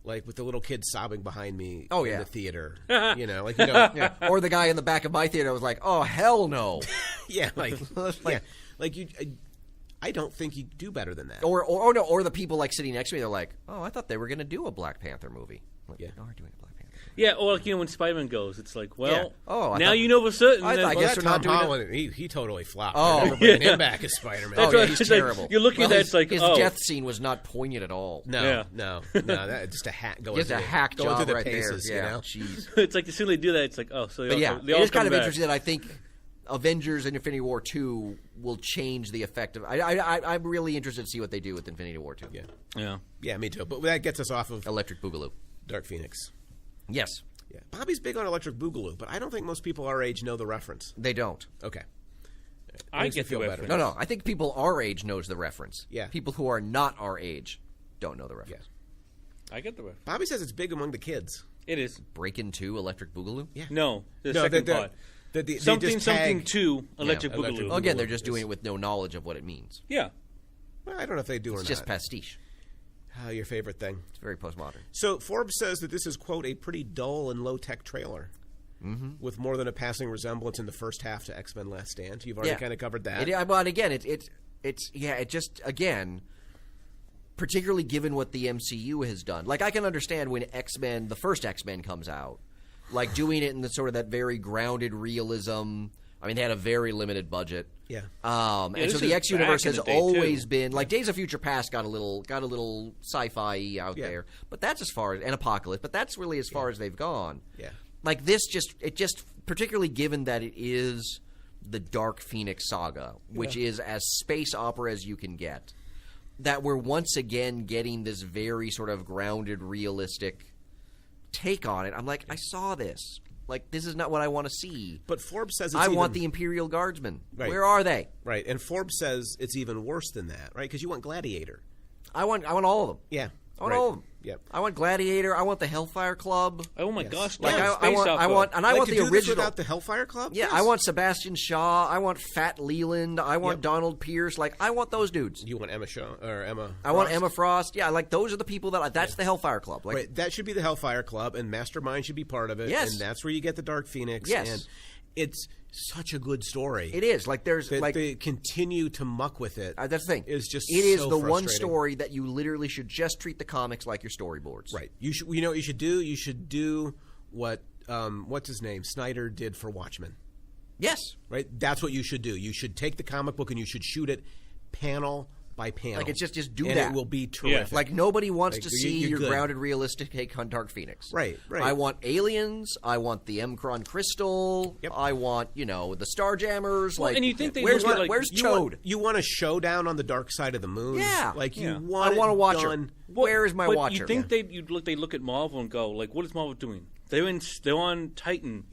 like with the little kid sobbing behind me in the theater, or the guy in the back of my theater was like, "Oh hell no!" I don't think you do better than that. Or the people like sitting next to me, they're like, "Oh, I thought they were going to do a Black Panther movie." Like, no, we're doing a Black Panther. Yeah, or like when Spider-Man goes, it's like, well, now you know for certain. I guess they're not doing it. He totally flopped. They're never bringing him back as Spider-Man. He's terrible. You're looking at that, it's like, his death scene was not poignant at all. No, that's just a hack. Just a hack job the right paces, there. You know? Jeez. It's like as soon as they do that, it's like, oh, so they all it is kind of back. interesting that I think Avengers and Infinity War 2 will change the effect of... I'm really interested to see what they do with Infinity War 2. Yeah, me too. But that gets us off of Electric Boogaloo. Dark Phoenix. Yes. Yeah. Bobby's big on Electric Boogaloo, but I don't think most people our age know the reference. They don't. Okay. I get the reference. No. I think people our age knows the reference. Yeah. People who are not our age don't know the reference. Yeah. I get the reference. Bobby says it's big among the kids. It is. Breakin' 2 Electric Boogaloo? Yeah. No, the second part. Something to Electric Boogaloo. Well, again, they're just doing it with no knowledge of what it means. Yeah. Well, I don't know if they do or not. It's just pastiche. Your favorite thing. It's very postmodern. So Forbes says that this is, quote, a pretty dull and low-tech trailer. with more than a passing resemblance in the first half to X-Men Last Stand. You've already kind of covered that. But again, it just again, particularly given what the MCU has done. Like, I can understand when X-Men, the first X-Men comes out, like doing it in the sort of that very grounded realism. I mean, they had a very limited budget. Yeah. And so the X universe has always been like Days of Future Past got a little sci-fi out there, but that's as far as and Apocalypse, but that's really as far as they've gone. Yeah. Like this, just particularly given that it is the Dark Phoenix saga, which is as space opera as you can get, that we're once again getting this very sort of grounded, realistic take on it. I'm like, I saw this. Like, this is not what I want to see. But Forbes says I want the Imperial Guardsmen. Right. Where are they? Right, and Forbes says it's even worse than that, right? Because you want Gladiator. I want all of them. Yeah. I want all of them. Yep. I want Gladiator. I want the Hellfire Club. Oh my gosh! Like I want the original. Without the Hellfire Club. Yeah, yes. I want Sebastian Shaw. I want Fat Leland. I want Donald Pierce. Like, I want those dudes. You want Emma Shaw or Emma? I want Emma Frost. Yeah, like those are the people that. That's the Hellfire Club. Like, right, that should be the Hellfire Club, and Mastermind should be part of it. Yes, and that's where you get the Dark Phoenix. Yes, and it's such a good story. It is. Like, there's like they continue to muck with it. That's the thing. Is just it is so the frustrating. one story that you literally should just treat the comics like your storyboards. Right. You should. You know what you should do? You should do what what's his name Snyder did for Watchmen. Yes. Right. That's what you should do. You should take the comic book and you should shoot it panel by panel. Like, it's just do and that. It will be terrific. Like, nobody wants like, to see your good. grounded, realistic take on Dark Phoenix. Right. I want aliens. I want the M'Kron Crystal. Yep. I want, the Starjammers. Well, like, and you think they where's would get, like, where's Chode? You want a showdown on the dark side of the moon? Yeah. Like you I want. want a Watcher. Done. Where is my Watcher? You think they look at Marvel and go, like, what is Marvel doing? They're on Titan,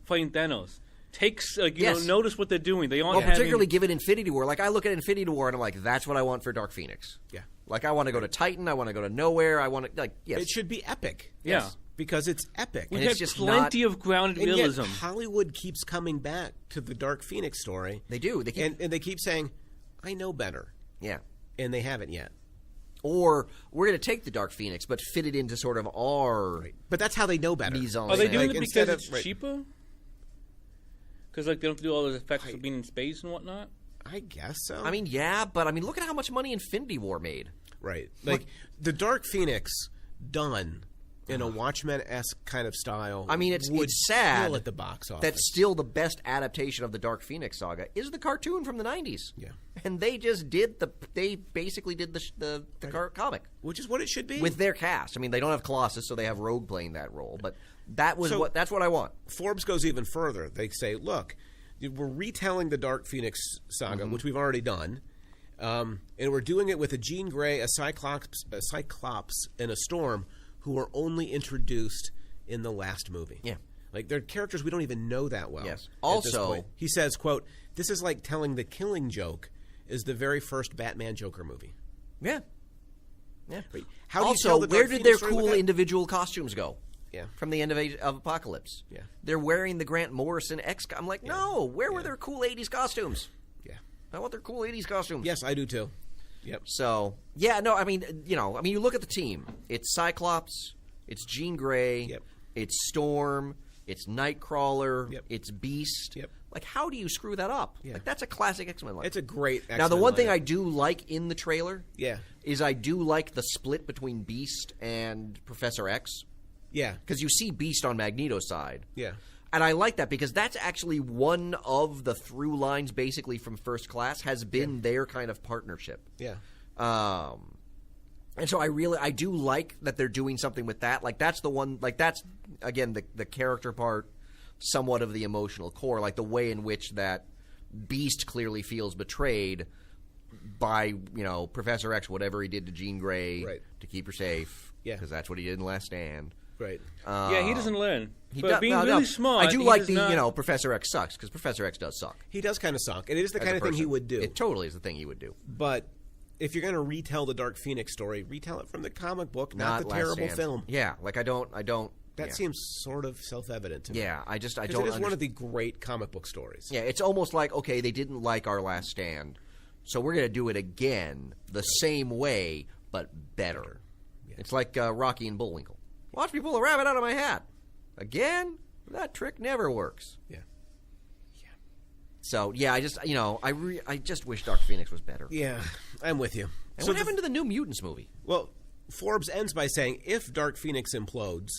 fighting Thanos. Notice what they're doing. They aren't particularly given Infinity War. Like, I look at Infinity War and I'm like, that's what I want for Dark Phoenix. Yeah. Like, I want to go to Titan. I want to go to nowhere. I want to, like, yes. It should be epic. Yeah. Yes, because it's epic. We have plenty of grounded and realism. Yet Hollywood keeps coming back to the Dark Phoenix story. They do. They keep, and they keep saying, I know better. Yeah. And they haven't yet. Or we're going to take the Dark Phoenix, but fit it into sort of our... Right. But that's how they know better. Are they doing it because it's cheaper? Because, like, they don't have to do all those effects of being in space and whatnot? I guess so. I mean, yeah, but, look at how much money Infinity War made. Right. Like, the Dark Phoenix done in a Watchmen-esque kind of style. I mean, it's sad at the box office. That still the best adaptation of the Dark Phoenix saga is the cartoon from the 90s. Yeah. And they just they basically did the comic. Which is what it should be. With their cast. I mean, they don't have Colossus, so they have Rogue playing that role, but that's what I want. Forbes goes even further. They say, look, we're retelling the Dark Phoenix saga, which we've already done, and we're doing it with a Jean Grey, a Cyclops, and a Storm, who were only introduced in the last movie. Yeah. Like, they're characters we don't even know that well. Yes. Also, he says, quote, this is like telling the Killing Joke is the very first Batman Joker movie. Yeah. Yeah. Right. How do you tell the Dark where did their Phoenix cool individual costumes go? Yeah. From the end of Apocalypse. Yeah. They're wearing the Grant Morrison X. I'm like, no, where were their cool 80s costumes? Yeah. I want their cool 80s costumes. Yes, I do too. Yep. So, yeah, no, I mean, you look at the team. It's Cyclops, it's Jean Grey, it's Storm, it's Nightcrawler, it's Beast. Yep. Like, how do you screw that up? Yeah. Like, that's a classic X-Men line. It's a great X-Men Now, the one thing lineup. I do like in the trailer is I do like the split between Beast and Professor X. Yeah. Because you see Beast on Magneto's side. Yeah. And I like that because that's actually one of the through lines basically from First Class has been their kind of partnership. Yeah. And so I do like that they're doing something with that. Like, that's the one, like, that's, again, the character part, somewhat of the emotional core, like the way in which that Beast clearly feels betrayed by, Professor X, whatever he did to Jean Grey to keep her safe. Yeah. Because that's what he did in Last Stand. Right. Yeah, he doesn't learn. But being really smart, I do like the, Professor X sucks, because Professor X does suck. He does kind of suck. And it is the kind of thing he would do. It totally is the thing he would do. But if you're going to retell the Dark Phoenix story, retell it from the comic book, not the terrible Stand. film. Yeah, like I don't. That seems sort of self-evident to me. Yeah, I don't. It is one of the great comic book stories. Yeah, it's almost like, okay, they didn't like our Last Stand, so we're going to do it again the same way, but better. Yeah. It's like Rocky and Bullwinkle. Watch me pull a rabbit out of my hat. Again? That trick never works. Yeah. So I just I just wish Dark Phoenix was better. Yeah, I'm with you. And what happened to the New Mutants movie? Well, Forbes ends by saying, if Dark Phoenix implodes,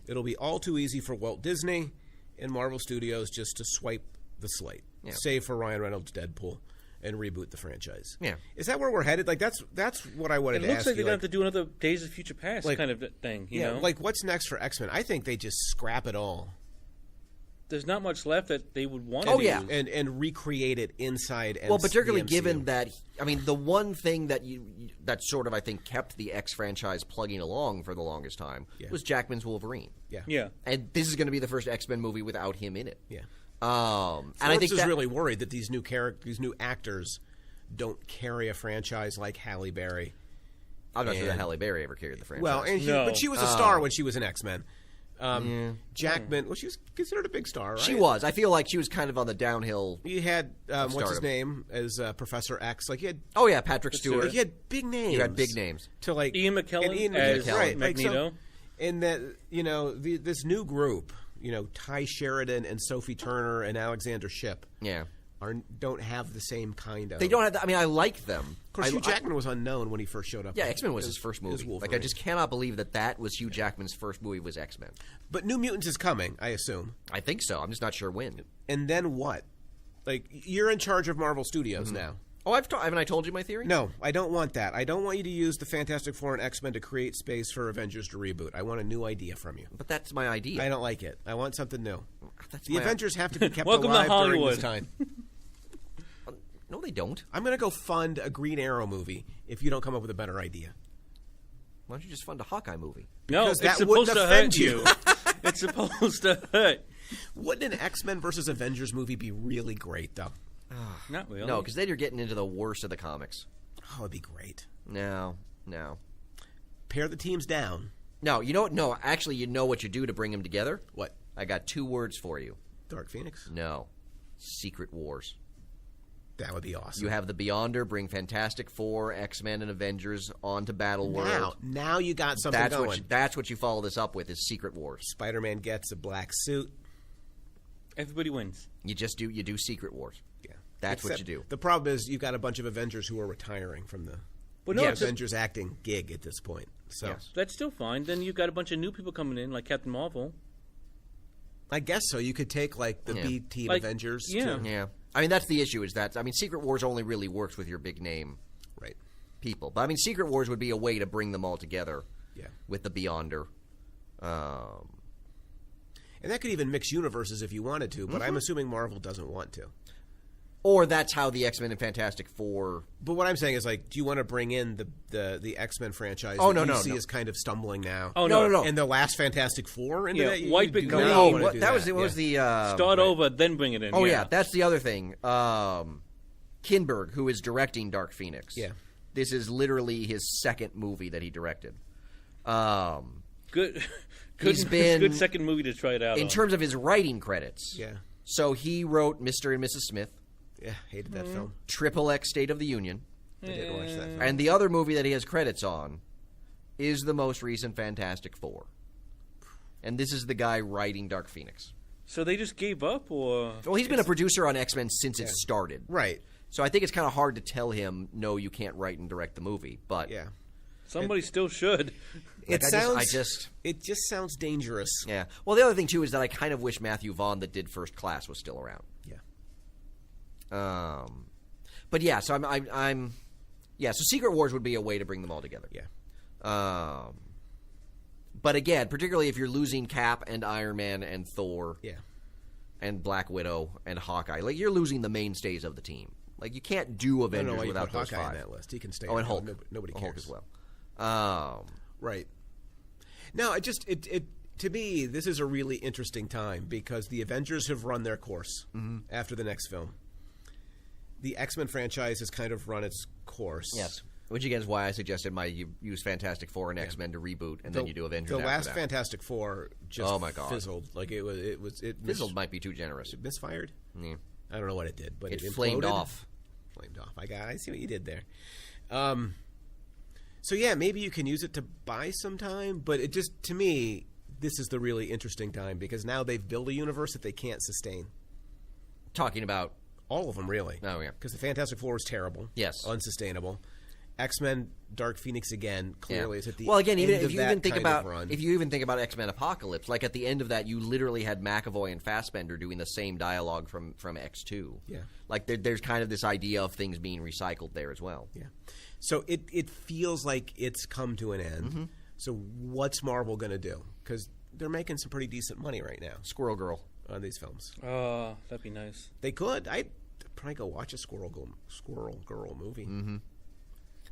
it'll be all too easy for Walt Disney and Marvel Studios just to swipe the slate, save for Ryan Reynolds' Deadpool, and reboot the franchise. Yeah. Is that where we're headed? Like, that's what I wanted to ask you. It looks like they're going to have to do another Days of Future Past kind of thing, you know? Like, what's next for X-Men? I think they just scrap it all. There's not much left that they would want to use. And recreate it inside Well, particularly given that, I mean, the one thing that that sort of, I think, kept the X franchise plugging along for the longest time was Jackman's Wolverine. Yeah. And this is going to be the first X-Men movie without him in it. Yeah. And I think is really worried that these new actors don't carry a franchise like Halle Berry. I'm not sure that Halle Berry ever carried the franchise. Well, but she was a star when she was in X-Men. Jackman, well, she was considered a big star, right? She was. I feel like she was kind of on the downhill. You had what's his name as Professor X? Like, you had Patrick Stewart. Like, you had big names. You had big names to like Ian McKellen as right, Like, Magneto. so, and that this new group, Ty Sheridan and Sophie Turner and Alexander Shipp, don't have the same kind of. They don't have. I mean, I like them. Of course, Hugh Jackman was unknown when he first showed up. Yeah, X-Men was his first movie. Like, I just cannot believe that was Hugh Jackman's first movie was X-Men. But New Mutants is coming, I assume. I think so. I'm just not sure when. And then what? Like, you're in charge of Marvel Studios now. Oh, haven't I told you my theory? No, I don't want that. I don't want you to use the Fantastic Four and X-Men to create space for Avengers to reboot. I want a new idea from you. But that's my idea. I don't like it. I want something new. That's the Avengers have to be kept Welcome alive to Hollywood. during this time. No, they don't. I'm going to go fund a Green Arrow movie if you don't come up with a better idea. Why don't you just fund a Hawkeye movie? No, it's supposed to hurt you. It's supposed to hurt. Wouldn't an X-Men versus Avengers movie be really great, though? Not really. No, because then you're getting into the worst of the comics. Oh, it'd be great. No. Pare the teams down. No, you know what? No, actually, you know what you do to bring them together? What? I got 2 words for you. Dark Phoenix? No. Secret Wars. That would be awesome. You have the Beyonder bring Fantastic Four, X-Men, and Avengers onto Battleworld. Now you got something going. That's what you follow this up with is Secret Wars. Spider-Man gets a black suit. Everybody wins. You do Secret Wars. Yeah. That's what you do. The problem is you've got a bunch of Avengers who are retiring from the Avengers acting gig at this point. So that's still fine. Then you've got a bunch of new people coming in, like Captain Marvel. I guess so. You could take like the B team Avengers. Yeah. I mean, that's the issue. Is that Secret Wars only really works with your big name, people. But I mean, Secret Wars would be a way to bring them all together. Yeah. With the Beyonder. And that could even mix universes if you wanted to, but I'm assuming Marvel doesn't want to. Or that's how the X-Men and Fantastic Four. But what I'm saying is, like, do you want to bring in the X-Men franchise? Oh, that you see is kind of stumbling now. Oh no! And the last Fantastic Four into that. Wipe it clean. Was the start over, then bring it in. Oh yeah, that's the other thing. Kinberg, who is directing Dark Phoenix. Yeah, this is literally his second movie that he directed. Good. He's been good second movie to try it out. In terms of his writing credits. Yeah. So he wrote Mr. and Mrs. Smith. Yeah, hated that film. Triple X State of the Union. I did watch that film. And the other movie that he has credits on is the most recent Fantastic Four. And this is the guy writing Dark Phoenix. So they just gave up, or? Well, he's been a producer on X-Men since it started. Right. So I think it's kind of hard to tell him, no, you can't write and direct the movie. But somebody still should. It just sounds dangerous. Yeah. Well, the other thing too is that I kind of wish Matthew Vaughn that did First Class was still around. Yeah. But yeah, so I'm so Secret Wars would be a way to bring them all together. Yeah. But again, particularly if you're losing Cap and Iron Man and Thor. Yeah. And Black Widow and Hawkeye, like you're losing the mainstays of the team. Like you can't do Avengers without those Hawkeye 5. On that list. He can stay. Oh, and Hulk. Nobody cares. Hulk as well. Right. No, to me, this is a really interesting time because the Avengers have run their course after the next film. The X-Men franchise has kind of run its course. Yes. Which again is why I suggested you use Fantastic Four and X-Men to reboot, and then you do Avengers. The last that. Fantastic Four just fizzled. Like it fizzled might be too generous. It misfired. Yeah. I don't know what it did, but it flamed off. Flamed off. I see what you did there. So yeah, maybe you can use it to buy sometime, but it just to me this is the really interesting time because now they've built a universe that they can't sustain. Talking about all of them, really. Oh yeah, because the Fantastic Four is terrible. Yes, unsustainable. X-Men Dark Phoenix again clearly is at the well again end even if of you that even think kind about of run. if you even think about X-Men Apocalypse, like at the end of that you literally had McAvoy and Fassbender doing the same dialogue from X2. Yeah, like there's kind of this idea of things being recycled there as well. Yeah, so it feels like it's come to an end. Mm-hmm. So what's Marvel going to do? Because they're making some pretty decent money right now. Squirrel Girl on these films. Oh, that'd be nice. They could. I'd probably go watch a Squirrel Girl movie. Mm-hmm.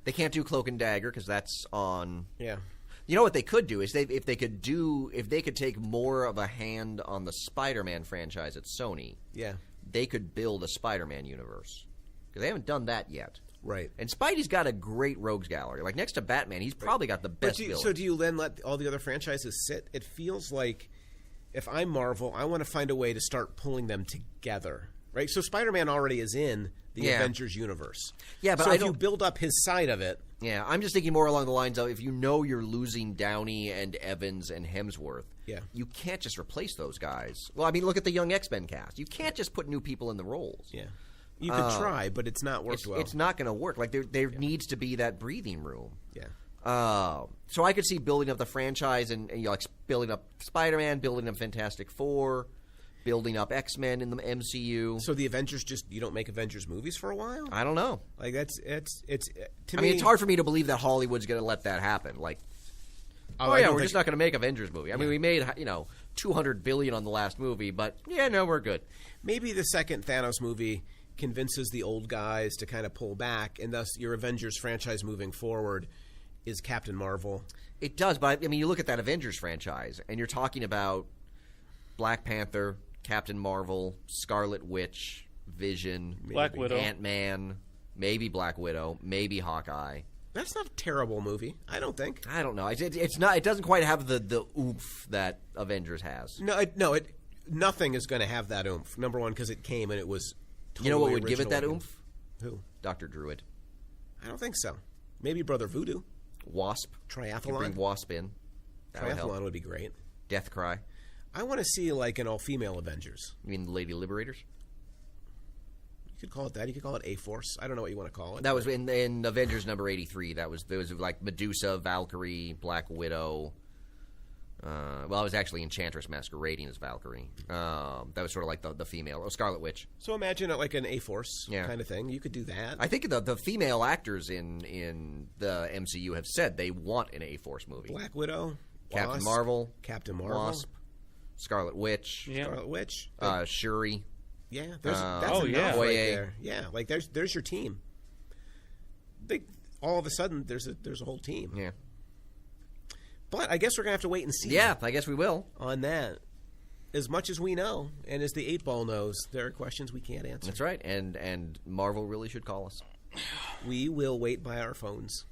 They can't do Cloak and Dagger because that's on. Yeah. You know what they could do is if they could take more of a hand on the Spider-Man franchise at Sony. Yeah. They could build a Spider-Man universe because they haven't done that yet. Right. And Spidey's got a great rogues gallery. Like next to Batman, he's probably got the best villain. So do you then let all the other franchises sit? It feels like if I'm Marvel, I want to find a way to start pulling them together. Right? So Spider-Man already is in the Avengers universe. Yeah, but so if you build up his side of it. Yeah, I'm just thinking more along the lines of if you know you're losing Downey and Evans and Hemsworth, you can't just replace those guys. Well, I mean, look at the young X-Men cast. You can't just put new people in the roles. Yeah. You could try, but it's not worked well. It's not going to work. Like there needs to be that breathing room. Yeah. So I could see building up the franchise and like building up Spider-Man, building up Fantastic Four, building up X-Men in the MCU. So the Avengers you don't make Avengers movies for a while? I don't know. Like it's to me. I mean, it's hard for me to believe that Hollywood's going to let that happen. Like, we're just not going to make Avengers movie. I mean, we made $200 billion on the last movie, but we're good. Maybe the second Thanos movie convinces the old guys to kind of pull back, and thus your Avengers franchise moving forward is Captain Marvel. It does, but I mean, you look at that Avengers franchise, and you're talking about Black Panther, Captain Marvel, Scarlet Witch, Vision, Black Widow, Ant-Man, maybe Black Widow, maybe Hawkeye. That's not a terrible movie, I don't think. I don't know. It's not. It doesn't quite have the oomph that Avengers has. Nothing is going to have that oomph. Number one, because it came and it was. Totally you know what would give it that oomph? Who? Dr. Druid. I don't think so. Maybe Brother Voodoo. Wasp. Triathlon. You bring Wasp in. Triathlon would be great. Death Cry. I want to see like an all-female Avengers. You mean the Lady Liberators? You could call it that. You could call it A-Force. I don't know what you want to call it. That was in Avengers number 83. There was like Medusa, Valkyrie, Black Widow. Well, it was actually Enchantress masquerading as Valkyrie. That was sort of like the female, or Scarlet Witch. So imagine it like an A-Force kind of thing. You could do that. I think the female actors in the MCU have said they want an A-Force movie. Black Widow, Captain Marvel, Wasp, Scarlet Witch, Scarlet Witch, Shuri. Yeah, that's enough right there. Yeah, like there's your team. All of a sudden, there's a whole team. Yeah. But I guess we're going to have to wait and see. Yeah, I guess we will. On that. As much as we know, and as the 8-Ball knows, there are questions we can't answer. That's right, and Marvel really should call us. We will wait by our phones.